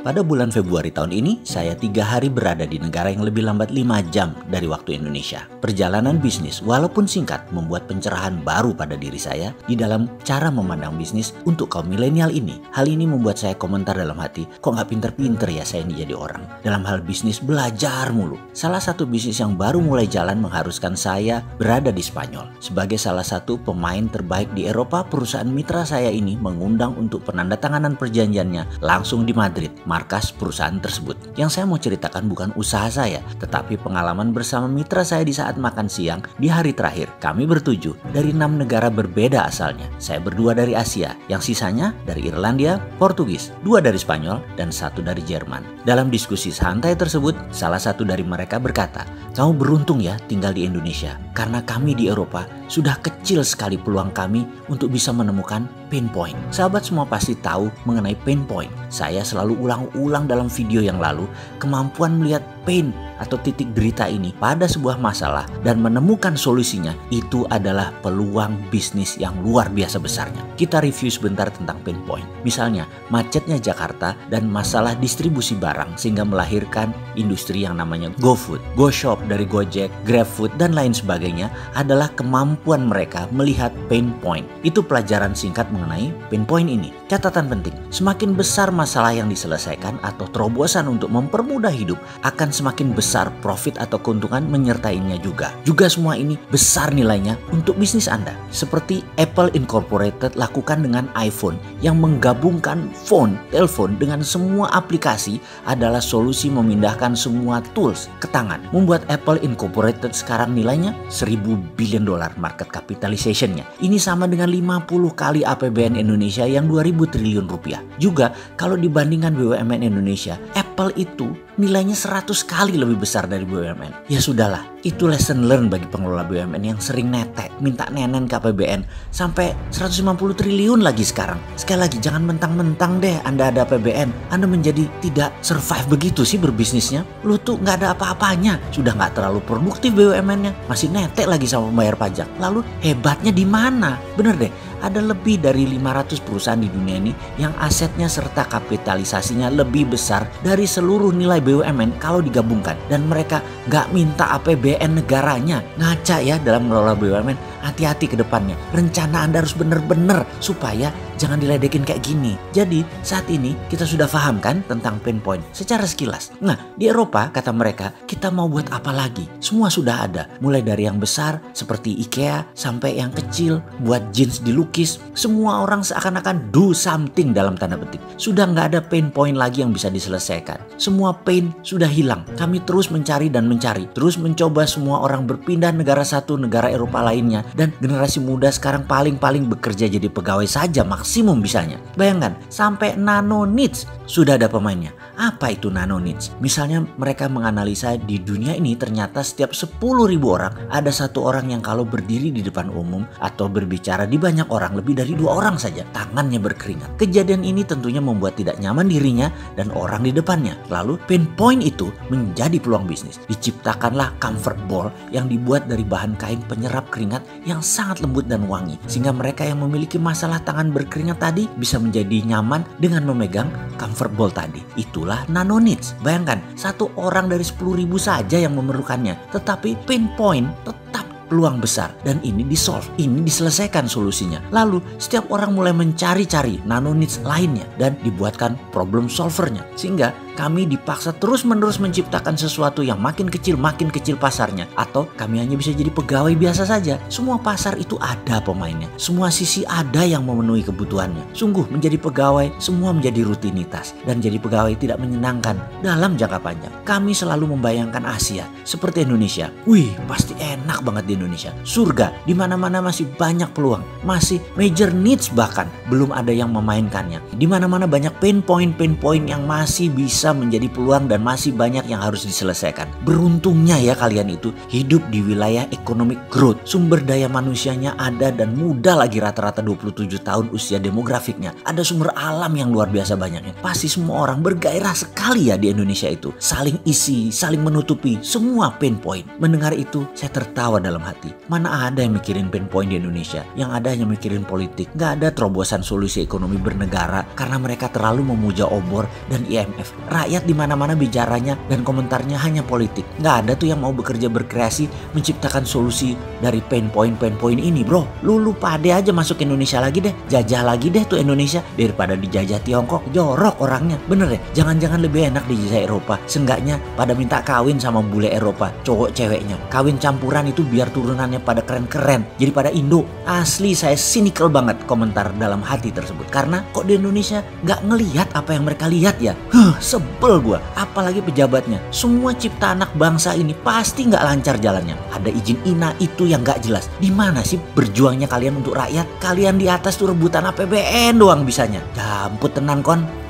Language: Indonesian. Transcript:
Pada bulan Februari tahun ini, saya 3 hari berada di negara yang lebih lambat 5 jam dari waktu Indonesia. Perjalanan bisnis, walaupun singkat, membuat pencerahan baru pada diri saya di dalam cara memandang bisnis untuk kaum milenial ini. Hal ini membuat saya komentar dalam hati, kok nggak pinter-pinter ya saya ini jadi orang. Dalam hal bisnis, belajar mulu. Salah satu bisnis yang baru mulai jalan mengharuskan saya berada di Spanyol. Sebagai salah satu pemain terbaik di Eropa, perusahaan mitra saya ini mengundang untuk penandatanganan perjanjiannya langsung di Madrid, markas perusahaan tersebut. Yang saya mau ceritakan bukan usaha saya, tetapi pengalaman bersama mitra saya di saat makan siang di hari terakhir. Kami bertujuh dari 6 negara berbeda asalnya. Saya berdua dari Asia, yang sisanya dari Irlandia, Portugis, 2 dari Spanyol, dan 1 dari Jerman. Dalam diskusi santai tersebut, salah satu dari mereka berkata, "Kamu beruntung ya tinggal di Indonesia, karena kami di Eropa sudah kecil sekali peluang kami untuk bisa menemukan pain point." Sahabat semua pasti tahu mengenai pain point. Saya selalu ulang dalam video yang lalu, kemampuan melihat pain atau titik derita ini pada sebuah masalah dan menemukan solusinya, itu adalah peluang bisnis yang luar biasa besarnya. Kita review sebentar tentang pain point. Misalnya, macetnya Jakarta dan masalah distribusi barang sehingga melahirkan industri yang namanya GoFood, GoShop dari Gojek, GrabFood, dan lain sebagainya adalah kemampuan mereka melihat pain point. Itu pelajaran singkat mengenai pain point ini. Catatan penting, semakin besar masalah yang diselesaikan atau terobosan untuk mempermudah hidup, akan semakin besar profit atau keuntungan menyertainya juga. Juga semua ini besar nilainya untuk bisnis Anda. Seperti Apple Incorporated lakukan dengan iPhone yang menggabungkan telepon dengan semua aplikasi adalah solusi memindahkan semua tools ke tangan. Membuat Apple Incorporated sekarang nilainya $1.000 billion market capitalization-nya. Ini sama dengan 50 kali APBN Indonesia yang 2.000 triliun rupiah. Juga kalau dibandingkan BUMN Indonesia, Apple itu nilainya 100 kali lebih besar dari BUMN. Ya sudahlah, itu lesson learn bagi pengelola BUMN yang sering netek, minta nenen ke APBN sampai 150 triliun lagi sekarang. Sekali lagi, jangan mentang-mentang deh Anda ada APBN, Anda menjadi tidak survive begitu sih berbisnisnya. Lu tuh nggak ada apa-apanya, sudah nggak terlalu produktif BUMN-nya, masih netek lagi sama pembayar pajak. Lalu hebatnya di mana? Bener deh, ada lebih dari 500 perusahaan di dunia ini yang asetnya serta kapitalisasinya lebih besar dari seluruh nilai BUMN kalau digabungkan, dan mereka nggak minta APBN negaranya. Ngaca ya dalam mengelola BUMN. Hati-hati ke depannya. Rencana Anda harus benar-benar supaya jangan diledekin kayak gini. Jadi saat ini kita sudah paham kan tentang pain point secara sekilas. Nah, di Eropa kata mereka, kita mau buat apa lagi? Semua sudah ada. Mulai dari yang besar seperti IKEA sampai yang kecil buat jeans dilukis. Semua orang seakan-akan do something dalam tanda petik. Sudah nggak ada pain point lagi yang bisa diselesaikan. Semua pain sudah hilang. Kami terus mencari dan mencari. Terus mencoba semua orang berpindah negara satu negara Eropa lainnya. Dan generasi muda sekarang paling-paling bekerja jadi pegawai saja maksimum bisanya. Bayangkan, sampai nano niche sudah ada pemainnya. Apa itu nano niche? Misalnya mereka menganalisa di dunia ini ternyata setiap 10.000 orang ada 1 orang yang kalau berdiri di depan umum atau berbicara di banyak orang lebih dari 2 orang saja tangannya berkeringat. Kejadian ini tentunya membuat tidak nyaman dirinya dan orang di depannya. Lalu pain point itu menjadi peluang bisnis. Diciptakanlah comfort ball yang dibuat dari bahan kain penyerap keringat yang sangat lembut dan wangi, sehingga mereka yang memiliki masalah tangan berkeringat tadi bisa menjadi nyaman dengan memegang comfort ball tadi. Itulah nano niche. Bayangkan, 1 orang dari 10.000 saja yang memerlukannya, tetapi pain point tetap peluang besar, dan ini disolve, ini diselesaikan solusinya. Lalu setiap orang mulai mencari-cari nano niche lainnya dan dibuatkan problem solvernya, sehingga kami dipaksa terus-menerus menciptakan sesuatu yang makin kecil pasarnya, atau kami hanya bisa jadi pegawai biasa saja. Semua pasar itu ada pemainnya, semua sisi ada yang memenuhi kebutuhannya. Sungguh menjadi pegawai semua menjadi rutinitas, dan jadi pegawai tidak menyenangkan dalam jangka panjang. Kami selalu membayangkan Asia seperti Indonesia. Wih, pasti enak banget di Indonesia. Surga, di mana-mana masih banyak peluang, masih major needs bahkan belum ada yang memainkannya. Di mana-mana banyak pain point yang masih bisa menjadi peluang dan masih banyak yang harus diselesaikan. Beruntungnya ya kalian itu hidup di wilayah economic growth. Sumber daya manusianya ada dan muda lagi, rata-rata 27 tahun usia demografiknya. Ada sumber alam yang luar biasa banyaknya. Pasti semua orang bergairah sekali ya di Indonesia itu. Saling isi, saling menutupi semua pain point. Mendengar itu saya tertawa dalam hati. Mana ada yang mikirin pain point di Indonesia, yang ada hanya mikirin politik. Gak ada terobosan solusi ekonomi bernegara karena mereka terlalu memuja obor dan IMF. Rakyat di mana-mana bicaranya dan komentarnya hanya politik. Gak ada tuh yang mau bekerja berkreasi menciptakan solusi dari pain point ini, bro. Lu pade aja masuk Indonesia lagi deh, jajah lagi deh tuh Indonesia daripada dijajah Tiongkok. Jorok orangnya, bener ya. Jangan-jangan lebih enak dijajah Eropa. Seenggaknya pada minta kawin sama bule Eropa, cowok ceweknya. Kawin campuran itu biar turunannya pada keren-keren, jadi pada Indo. Asli saya cynical banget komentar dalam hati tersebut. Karena kok di Indonesia nggak ngelihat apa yang mereka lihat ya. Sebel gua. Apalagi pejabatnya. Semua cipta anak bangsa ini pasti nggak lancar jalannya. Ada izin INA itu yang nggak jelas. Di mana sih berjuangnya kalian untuk rakyat? Kalian di atas tuh rebutan APBN doang bisanya. Jamput tenan kon.